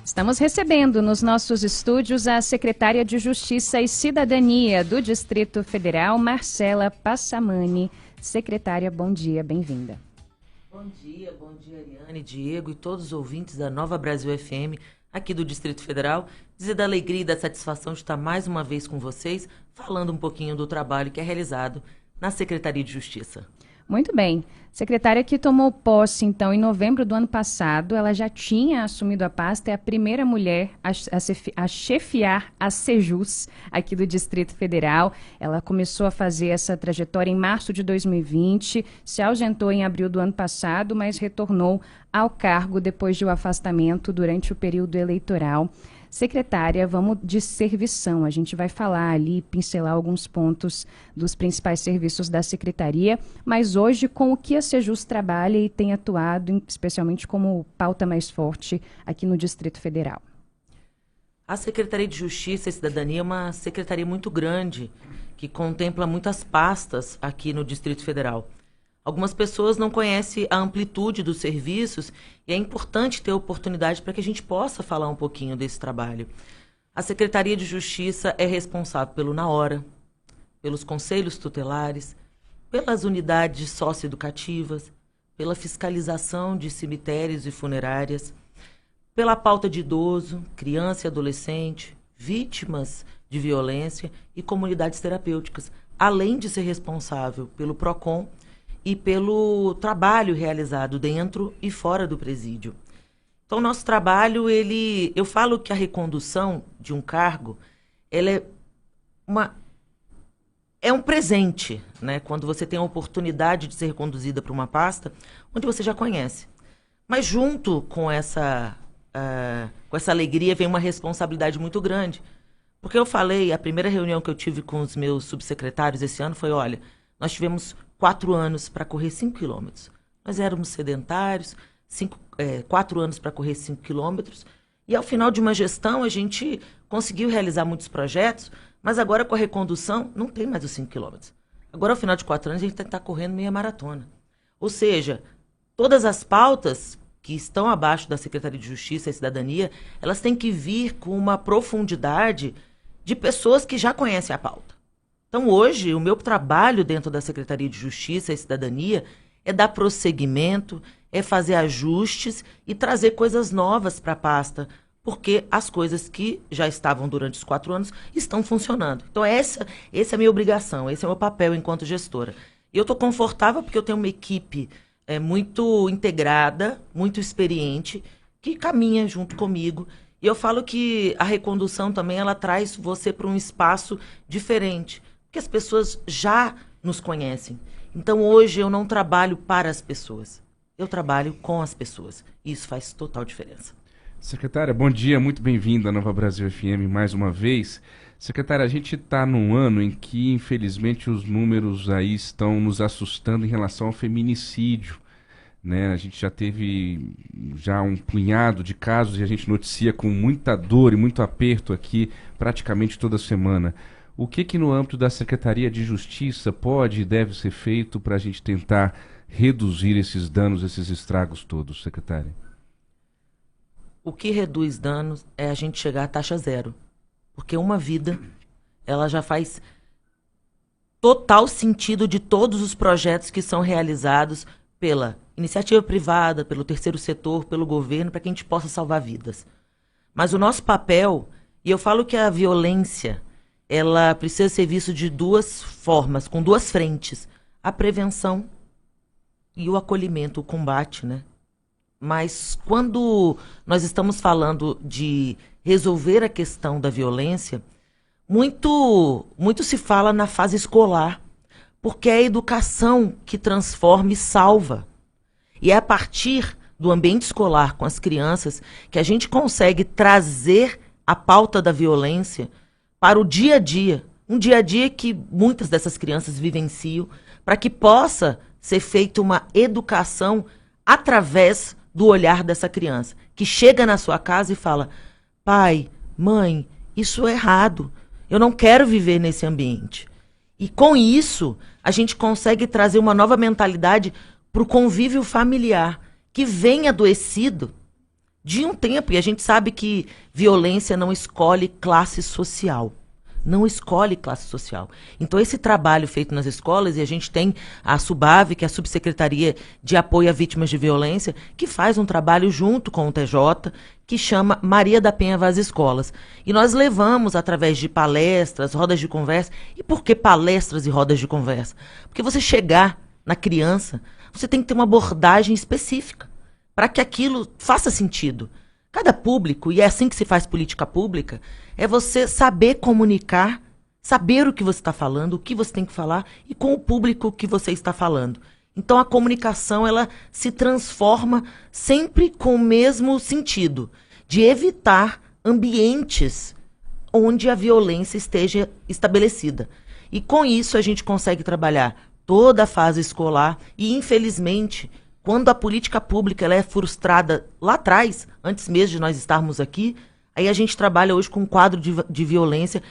Estamos recebendo nos nossos estúdios a secretária de Justiça e Cidadania do Distrito Federal, Marcela Passamani. Secretária, bom dia, bem-vinda. Bom dia, Ariane, Diego e todos os ouvintes da Nova Brasil FM, aqui do Distrito Federal. Dizer da alegria e da satisfação de estar mais uma vez com vocês, falando um pouquinho do trabalho que é realizado na Secretaria de Justiça. Muito bem. Secretária que tomou posse, então, em novembro do ano passado, ela já tinha assumido a pasta, é a primeira mulher a chefiar a Sejus aqui do Distrito Federal. Ela começou a fazer essa trajetória em março de 2020, se ausentou em abril do ano passado, mas retornou ao cargo depois de um afastamento durante o período eleitoral. Secretária, vamos de servição. A gente vai falar ali, pincelar alguns pontos dos principais serviços da Secretaria, mas hoje com o que a Sejus trabalha e tem atuado, especialmente como pauta mais forte aqui no Distrito Federal. A Secretaria de Justiça e Cidadania é uma secretaria muito grande, que contempla muitas pastas aqui no Distrito Federal. Algumas pessoas não conhecem a amplitude dos serviços e é importante ter oportunidade para que a gente possa falar um pouquinho desse trabalho. A Secretaria de Justiça é responsável pelo Na Hora, pelos conselhos tutelares, pelas unidades socioeducativas, pela fiscalização de cemitérios e funerárias, pela pauta de idoso, criança e adolescente, vítimas de violência e comunidades terapêuticas, além de ser responsável pelo PROCON e pelo trabalho realizado dentro e fora do presídio. Então, nosso trabalho, eu falo que a recondução de um cargo, ela é um presente, né? Quando você tem a oportunidade de ser reconduzida para uma pasta onde você já conhece. Mas junto com essa alegria vem uma responsabilidade muito grande. Porque eu falei, a primeira reunião que eu tive com os meus subsecretários esse ano foi, olha, nós tivemos 4 anos para correr 5 quilômetros. Nós éramos sedentários, 4 anos para correr 5 quilômetros. E ao final de uma gestão, a gente conseguiu realizar muitos projetos, mas agora com a recondução, não tem mais os 5 quilômetros. Agora, ao final de 4 anos, a gente tem que estar correndo meia maratona. Ou seja, todas as pautas que estão abaixo da Secretaria de Justiça e Cidadania, elas têm que vir com uma profundidade de pessoas que já conhecem a pauta. Então, hoje, o meu trabalho dentro da Secretaria de Justiça e Cidadania é dar prosseguimento, é fazer ajustes e trazer coisas novas para a pasta, porque as coisas que já estavam durante os 4 anos estão funcionando. Então, essa é a minha obrigação, esse é o meu papel enquanto gestora. E eu estou confortável porque eu tenho uma equipe muito integrada, muito experiente, que caminha junto comigo. E eu falo que a recondução também ela traz você para um espaço diferente, porque as pessoas já nos conhecem. Então, hoje, eu não trabalho para as pessoas. Eu trabalho com as pessoas. E isso faz total diferença. Secretária, bom dia. Muito bem-vinda à Nova Brasil FM mais uma vez. Secretária, a gente está num ano em que, infelizmente, os números aí estão nos assustando em relação ao feminicídio, né? A gente já teve um punhado de casos e a gente noticia com muita dor e muito aperto aqui praticamente toda semana. O que no âmbito da Secretaria de Justiça pode e deve ser feito para a gente tentar reduzir esses danos, esses estragos todos, secretária? O que reduz danos é a gente chegar à taxa zero. Porque uma vida, ela já faz total sentido de todos os projetos que são realizados pela iniciativa privada, pelo terceiro setor, pelo governo, para que a gente possa salvar vidas. Mas o nosso papel, e eu falo que a violência ela precisa ser vista de 2 formas, com 2 frentes. A prevenção e o acolhimento, o combate, né? Mas quando nós estamos falando de resolver a questão da violência, muito se fala na fase escolar, porque é a educação que transforma e salva. E é a partir do ambiente escolar com as crianças que a gente consegue trazer a pauta da violência para o dia a dia, um dia a dia que muitas dessas crianças vivenciam, para que possa ser feita uma educação através do olhar dessa criança, que chega na sua casa e fala, pai, mãe, isso é errado, eu não quero viver nesse ambiente. E com isso, a gente consegue trazer uma nova mentalidade para o convívio familiar, que vem adoecido de um tempo, e a gente sabe que violência não escolhe classe social. Não escolhe classe social. Então, esse trabalho feito nas escolas, e a gente tem a SUBAV, que é a Subsecretaria de Apoio a Vítimas de Violência, que faz um trabalho junto com o TJ, que chama Maria da Penha Vaz Escolas. E nós levamos, através de palestras, rodas de conversa. E por que palestras e rodas de conversa? Porque você chegar na criança, você tem que ter uma abordagem específica, para que aquilo faça sentido. Cada público, e é assim que se faz política pública, é você saber comunicar, saber o que você está falando, o que você tem que falar e com o público que você está falando. Então a comunicação, ela se transforma sempre com o mesmo sentido, de evitar ambientes onde a violência esteja estabelecida. E com isso a gente consegue trabalhar toda a fase escolar e, infelizmente, quando a política pública ela é frustrada lá atrás, antes mesmo de nós estarmos aqui, aí a gente trabalha hoje com um quadro de violência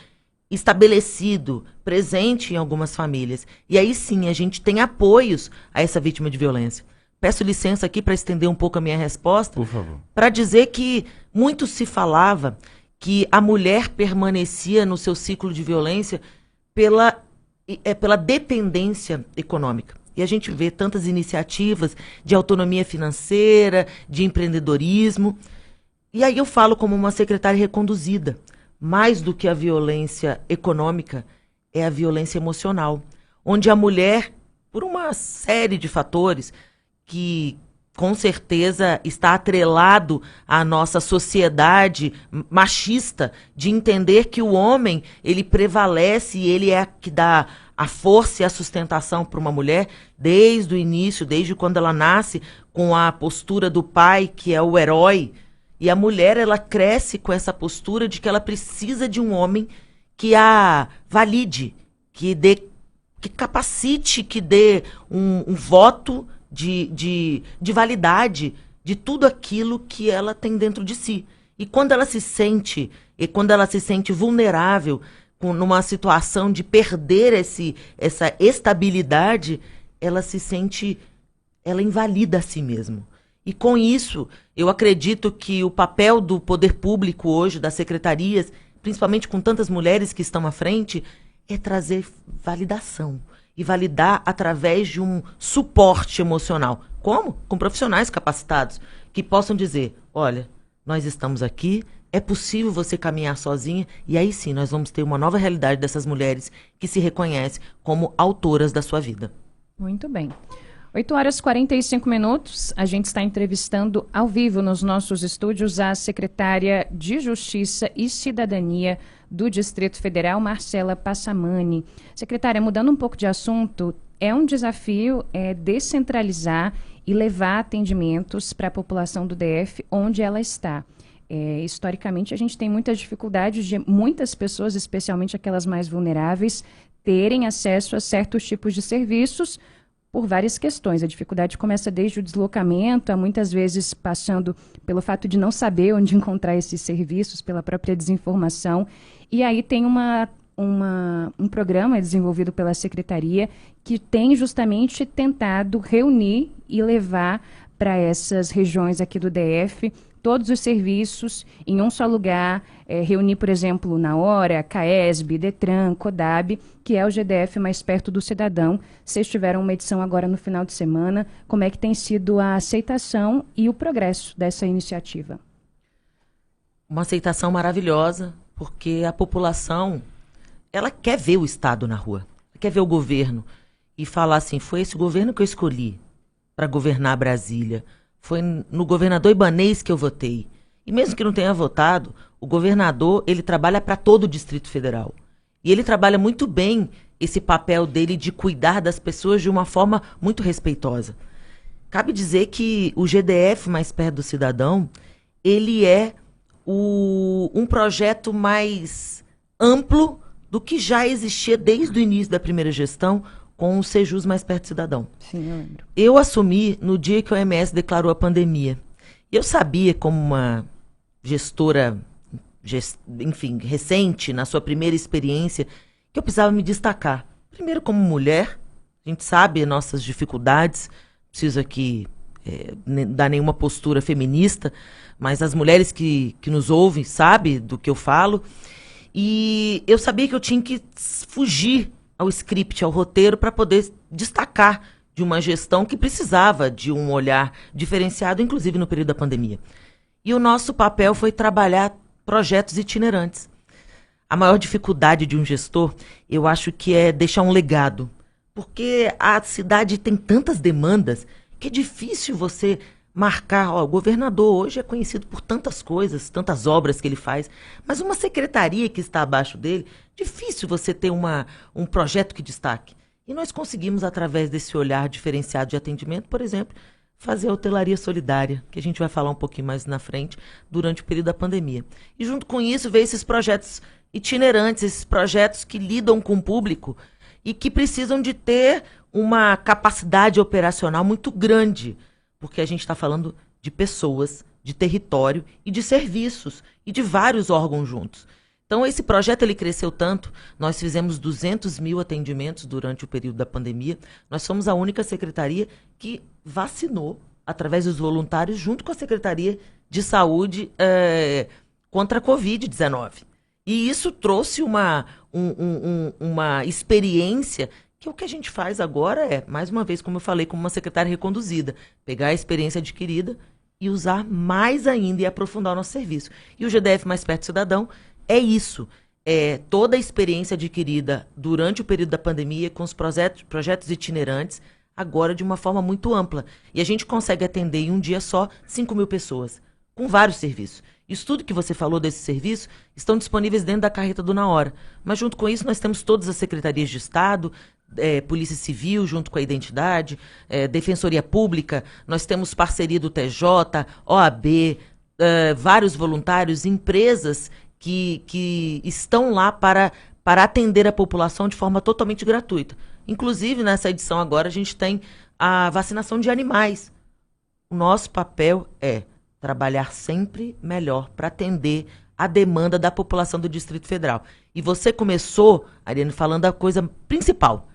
estabelecido, presente em algumas famílias. E aí sim, a gente tem apoios a essa vítima de violência. Peço licença aqui para estender um pouco a minha resposta. Por favor. Para dizer que muito se falava que a mulher permanecia no seu ciclo de violência pela dependência econômica. E a gente vê tantas iniciativas de autonomia financeira, de empreendedorismo. E aí eu falo como uma secretária reconduzida. Mais do que a violência econômica, é a violência emocional. Onde a mulher, por uma série de fatores que com certeza está atrelado à nossa sociedade machista, de entender que o homem, ele prevalece e ele é que dá a força e a sustentação para uma mulher desde o início, desde quando ela nasce, com a postura do pai, que é o herói. E a mulher, ela cresce com essa postura de que ela precisa de um homem que a valide, que capacite, que dê um voto de validade de tudo aquilo que ela tem dentro de si. E quando ela se sente vulnerável, numa situação de perder essa estabilidade, ela invalida a si mesma. E com isso, eu acredito que o papel do poder público hoje, das secretarias, principalmente com tantas mulheres que estão à frente, é trazer validação. E validar através de um suporte emocional. Como? Com profissionais capacitados, que possam dizer, olha, nós estamos aqui, é possível você caminhar sozinha, e aí sim nós vamos ter uma nova realidade dessas mulheres que se reconhecem como autoras da sua vida. Muito bem. 8h45, a gente está entrevistando ao vivo nos nossos estúdios a secretária de Justiça e Cidadania do Distrito Federal, Marcela Passamani. Secretária, mudando um pouco de assunto, é um desafio descentralizar e levar atendimentos para a população do DF onde ela está. Historicamente, a gente tem muitas dificuldades de muitas pessoas, especialmente aquelas mais vulneráveis, terem acesso a certos tipos de serviços por várias questões. A dificuldade começa desde o deslocamento, muitas vezes passando pelo fato de não saber onde encontrar esses serviços, pela própria desinformação. E aí tem um programa desenvolvido pela Secretaria que tem justamente tentado reunir e levar para essas regiões aqui do DF todos os serviços em um só lugar, reunir, por exemplo, na hora, CAESB, DETRAN, CODAB, que é o GDF mais perto do cidadão. Vocês tiveram uma edição agora no final de semana. Como é que tem sido a aceitação e o progresso dessa iniciativa? Uma aceitação maravilhosa, porque a população, ela quer ver o Estado na rua, quer ver o governo e falar assim, foi esse governo que eu escolhi para governar Brasília. Foi no governador Ibanez que eu votei. E mesmo que não tenha votado, o governador, ele trabalha para todo o Distrito Federal. E ele trabalha muito bem esse papel dele de cuidar das pessoas de uma forma muito respeitosa. Cabe dizer que o GDF mais perto do cidadão, ele é um projeto mais amplo do que já existia desde o início da primeira gestão, com o Sejus mais perto do cidadão. Sim, eu lembro. Eu assumi no dia que a OMS declarou a pandemia. Eu sabia, como uma gestora, enfim, recente, na sua primeira experiência, que eu precisava me destacar. Primeiro como mulher, a gente sabe nossas dificuldades, preciso aqui dar nenhuma postura feminista, mas as mulheres que nos ouvem sabem do que eu falo. E eu sabia que eu tinha que fugir ao script, ao roteiro, para poder destacar de uma gestão que precisava de um olhar diferenciado, inclusive no período da pandemia. E o nosso papel foi trabalhar projetos itinerantes. A maior dificuldade de um gestor, eu acho que é deixar um legado. Porque a cidade tem tantas demandas que é difícil você marcar. O governador hoje é conhecido por tantas coisas, tantas obras que ele faz, mas uma secretaria que está abaixo dele, difícil você ter um projeto que destaque. E nós conseguimos, através desse olhar diferenciado de atendimento, por exemplo, fazer a hotelaria solidária, que a gente vai falar um pouquinho mais na frente, durante o período da pandemia. E junto com isso veio esses projetos itinerantes, esses projetos que lidam com o público e que precisam de ter uma capacidade operacional muito grande, porque a gente está falando de pessoas, de território e de serviços, e de vários órgãos juntos. Então, esse projeto ele cresceu tanto, nós fizemos 200 mil atendimentos durante o período da pandemia, nós somos a única secretaria que vacinou, através dos voluntários, junto com a Secretaria de Saúde, contra a Covid-19. E isso trouxe uma experiência que o que a gente faz agora é, mais uma vez, como eu falei, como uma secretária reconduzida, pegar a experiência adquirida e usar mais ainda e aprofundar o nosso serviço. E o GDF Mais Perto do Cidadão é isso, é toda a experiência adquirida durante o período da pandemia com os projetos itinerantes, agora de uma forma muito ampla. E a gente consegue atender em um dia só 5 mil pessoas, com vários serviços. Isso tudo que você falou desse serviço estão disponíveis dentro da carreta do Na Hora. Mas junto com isso nós temos todas as secretarias de Estado, Polícia Civil junto com a Identidade, Defensoria Pública, nós temos parceria do TJ, OAB, vários voluntários, empresas que estão lá para atender a população de forma totalmente gratuita. Inclusive, nessa edição agora, a gente tem a vacinação de animais. O nosso papel é trabalhar sempre melhor para atender a demanda da população do Distrito Federal. E você começou, Ariane, falando a coisa principal.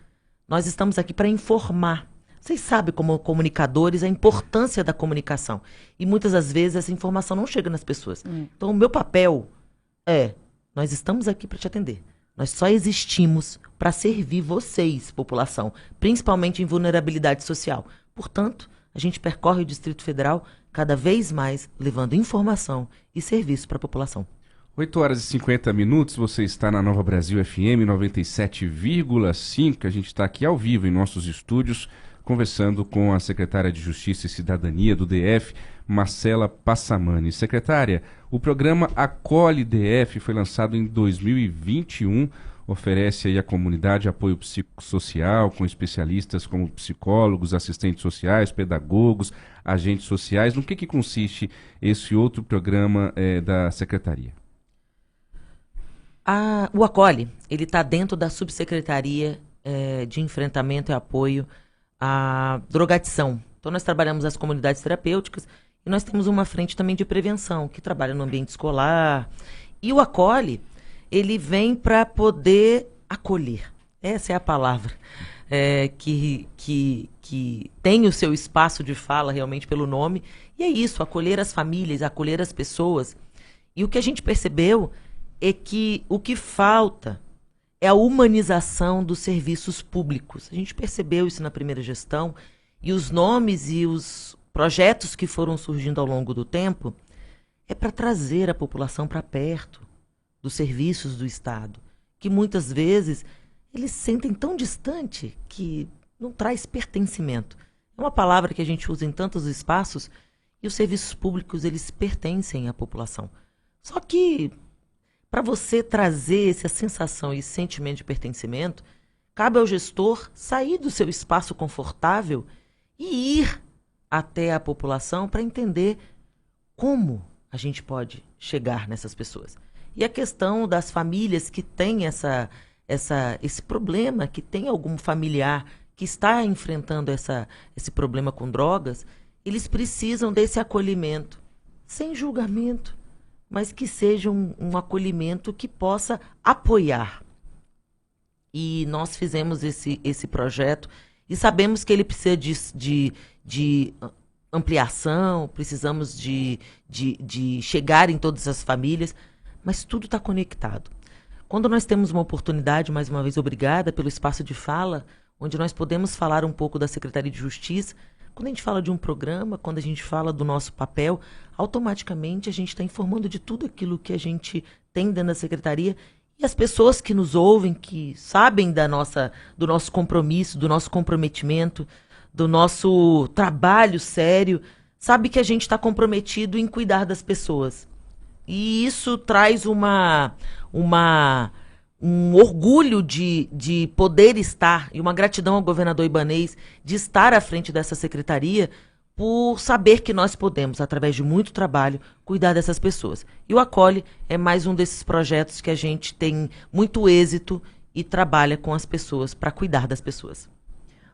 Nós estamos aqui para informar. Vocês sabem, como comunicadores, a importância da comunicação. E muitas das vezes essa informação não chega nas pessoas. Então, o meu papel nós estamos aqui para te atender. Nós só existimos para servir vocês, população, principalmente em vulnerabilidade social. Portanto, a gente percorre o Distrito Federal cada vez mais levando informação e serviço para a população. 8 horas e 50 minutos, você está na Nova Brasil FM 97,5. A gente está aqui ao vivo em nossos estúdios, conversando com a secretária de Justiça e Cidadania do DF, Marcela Passamani. Secretária, o programa Acolhe DF foi lançado em 2021, oferece aí à comunidade apoio psicossocial, com especialistas como psicólogos, assistentes sociais, pedagogos, agentes sociais. No que consiste esse outro programa da Secretaria? O Acolhe, ele está dentro da Subsecretaria de Enfrentamento e Apoio à Drogadição. Então, nós trabalhamos as comunidades terapêuticas e nós temos uma frente também de prevenção, que trabalha no ambiente escolar. E o Acolhe, ele vem para poder acolher. Essa é a palavra que tem o seu espaço de fala realmente pelo nome. E é isso, acolher as famílias, acolher as pessoas. E o que a gente percebeu é que o que falta é a humanização dos serviços públicos. A gente percebeu isso na primeira gestão e os nomes e os projetos que foram surgindo ao longo do tempo é para trazer a população para perto dos serviços do Estado, que muitas vezes eles se sentem tão distante que não traz pertencimento. É uma palavra que a gente usa em tantos espaços e os serviços públicos eles pertencem à população. Só que para você trazer essa sensação e esse sentimento de pertencimento, cabe ao gestor sair do seu espaço confortável e ir até a população para entender como a gente pode chegar nessas pessoas. E a questão das famílias que têm esse problema, que tem algum familiar que está enfrentando esse problema com drogas, eles precisam desse acolhimento, sem julgamento, mas que seja um acolhimento que possa apoiar. E nós fizemos esse projeto e sabemos que ele precisa de ampliação, precisamos de chegar em todas as famílias, mas tudo está conectado. Quando nós temos uma oportunidade, mais uma vez, obrigada pelo espaço de fala, onde nós podemos falar um pouco da Secretaria de Justiça, quando a gente fala de um programa, quando a gente fala do nosso papel, automaticamente a gente está informando de tudo aquilo que a gente tem dentro da Secretaria e as pessoas que nos ouvem, que sabem do nosso compromisso, do nosso comprometimento, do nosso trabalho sério, sabe que a gente está comprometido em cuidar das pessoas. E isso traz um orgulho de poder estar, e uma gratidão ao governador Ibanez de estar à frente dessa secretaria, por saber que nós podemos, através de muito trabalho, cuidar dessas pessoas. E o Acolhe é mais um desses projetos que a gente tem muito êxito e trabalha com as pessoas, para cuidar das pessoas.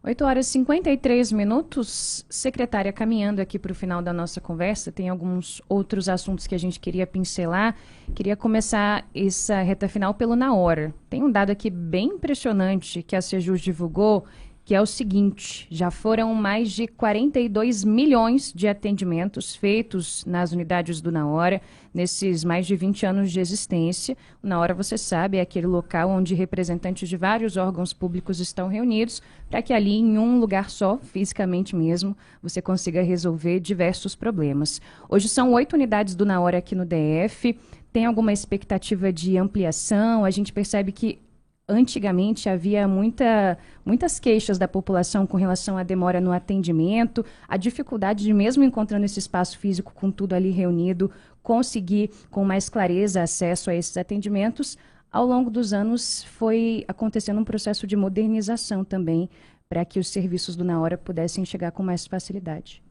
8h53. Secretária, caminhando aqui para o final da nossa conversa, tem alguns outros assuntos que a gente queria pincelar. Queria começar essa reta final pelo Na Hora. Tem um dado aqui bem impressionante que a Sejus divulgou, que é o seguinte: já foram mais de 42 milhões de atendimentos feitos nas unidades do Na Hora, nesses mais de 20 anos de existência. O Na Hora, você sabe, é aquele local onde representantes de vários órgãos públicos estão reunidos para que ali, em um lugar só, fisicamente mesmo, você consiga resolver diversos problemas. Hoje são 8 unidades do Na Hora aqui no DF. Tem alguma expectativa de ampliação? A gente percebe que antigamente havia muitas queixas da população com relação à demora no atendimento, a dificuldade de, mesmo encontrando esse espaço físico com tudo ali reunido, conseguir com mais clareza acesso a esses atendimentos. Ao longo dos anos foi acontecendo um processo de modernização também, para que os serviços do Na Hora pudessem chegar com mais facilidade.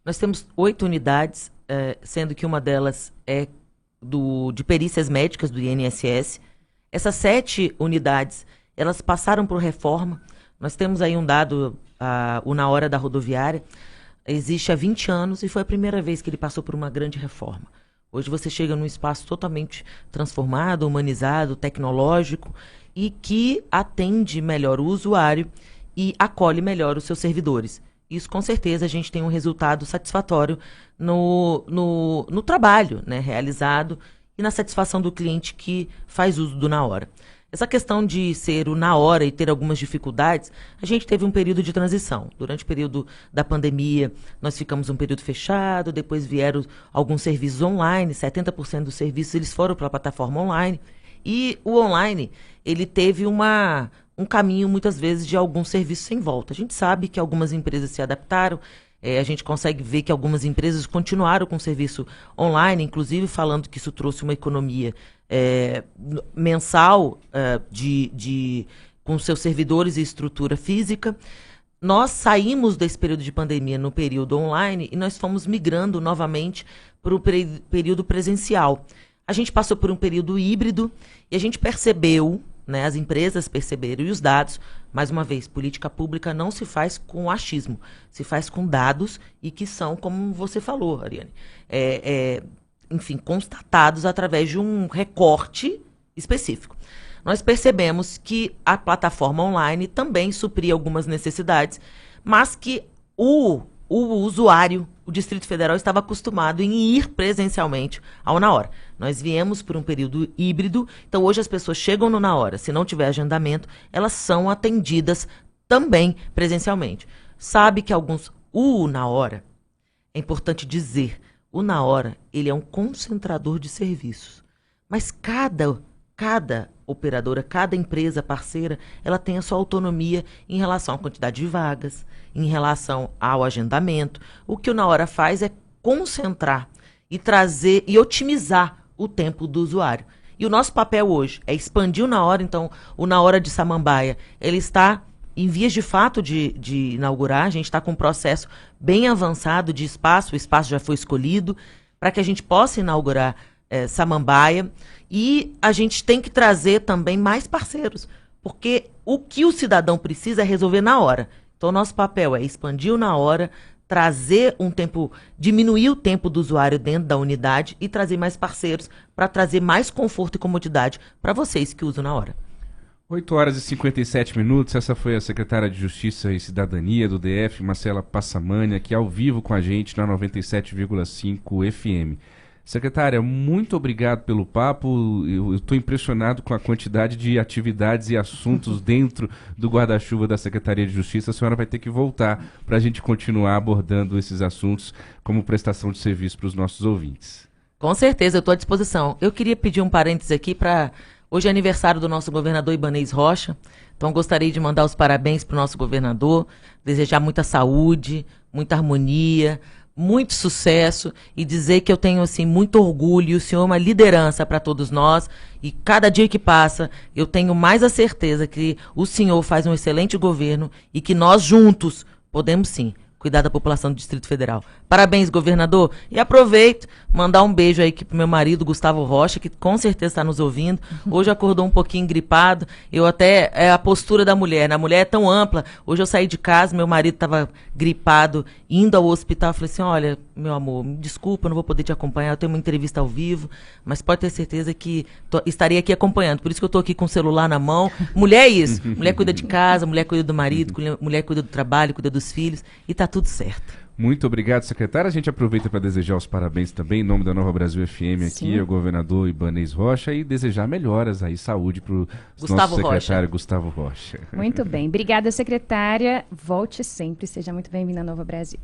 Nós temos 8 unidades, sendo que uma delas é de perícias médicas do INSS. Essas 7 unidades, elas passaram por reforma. Nós temos aí um dado, o Na Hora da rodoviária, existe há 20 anos e foi a primeira vez que ele passou por uma grande reforma. Hoje você chega num espaço totalmente transformado, humanizado, tecnológico e que atende melhor o usuário e acolhe melhor os seus servidores. Isso, com certeza, a gente tem um resultado satisfatório no trabalho, né, realizado e na satisfação do cliente que faz uso do Na Hora. Essa questão de ser o Na Hora e ter algumas dificuldades, a gente teve um período de transição. Durante o período da pandemia, nós ficamos um período fechado, depois vieram alguns serviços online, 70% dos serviços eles foram para a plataforma online, e o online ele teve um caminho, muitas vezes, de alguns serviços sem volta. A gente sabe que algumas empresas se adaptaram, a gente consegue ver que algumas empresas continuaram com o serviço online, inclusive falando que isso trouxe uma economia mensal com seus servidores e estrutura física. Nós saímos desse período de pandemia no período online e nós fomos migrando novamente para o período presencial. A gente passou por um período híbrido e a gente percebeu, né, as empresas perceberam, e os dados, mais uma vez, política pública não se faz com achismo, se faz com dados e que são, como você falou, Ariane, enfim, constatados através de um recorte específico. Nós percebemos que a plataforma online também supria algumas necessidades, mas que o usuário, o Distrito Federal, estava acostumado em ir presencialmente ao Na Hora. Nós viemos por um período híbrido, então hoje as pessoas chegam no Na Hora, se não tiver agendamento, elas são atendidas também presencialmente. Sabe que o Na Hora, é importante dizer, o Na Hora, ele é um concentrador de serviços, mas cada operadora, cada empresa parceira, ela tem a sua autonomia em relação à quantidade de vagas, em relação ao agendamento. O que o Na Hora faz é concentrar e trazer e otimizar o tempo do usuário. E o nosso papel hoje é expandir o Na Hora. Então, o Na Hora de Samambaia, ele está em vias de fato de inaugurar. A gente está com um processo bem avançado de espaço, o espaço já foi escolhido, para que a gente possa inaugurar Samambaia. E a gente tem que trazer também mais parceiros, porque o que o cidadão precisa é resolver na hora. Então, o nosso papel é expandir o Na Hora, trazer diminuir o tempo do usuário dentro da unidade e trazer mais parceiros para trazer mais conforto e comodidade para vocês que usam Na Hora. 8 horas e 57 minutos, essa foi a secretária de Justiça e Cidadania do DF, Marcela Passamani, aqui ao vivo com a gente na 97,5 FM. Secretária, muito obrigado pelo papo, eu estou impressionado com a quantidade de atividades e assuntos dentro do guarda-chuva da Secretaria de Justiça. A senhora vai ter que voltar para a gente continuar abordando esses assuntos como prestação de serviço para os nossos ouvintes. Com certeza, eu estou à disposição. Eu queria pedir um parênteses aqui para... Hoje é aniversário do nosso governador Ibanez Rocha, então gostaria de mandar os parabéns para o nosso governador, desejar muita saúde, muita harmonia, muito sucesso e dizer que eu tenho assim muito orgulho e o senhor é uma liderança para todos nós e cada dia que passa eu tenho mais a certeza que o senhor faz um excelente governo e que nós juntos podemos sim cuidar da população do Distrito Federal. Parabéns, governador. E aproveito, mandar um beijo aí pro meu marido, Gustavo Rocha, que com certeza está nos ouvindo. Hoje acordou um pouquinho gripado. Eu até, é a postura da mulher, né? A mulher é tão ampla. Hoje eu saí de casa, meu marido estava gripado, indo ao hospital. Eu falei assim, olha, meu amor, me desculpa, eu não vou poder te acompanhar, eu tenho uma entrevista ao vivo, mas pode ter certeza que estarei aqui acompanhando. Por isso que eu estou aqui com o celular na mão. Mulher é isso. Mulher cuida de casa, mulher cuida do marido, mulher cuida do trabalho, cuida dos filhos. E tá tudo certo. Muito obrigado, secretária. A gente aproveita para desejar os parabéns também, em nome da Nova Brasil FM aqui, ao governador Ibanez Rocha, e desejar melhoras aí, saúde para o nosso secretário Gustavo Rocha. Muito bem. Obrigada, secretária. Volte sempre. Seja muito bem-vinda à Nova Brasil.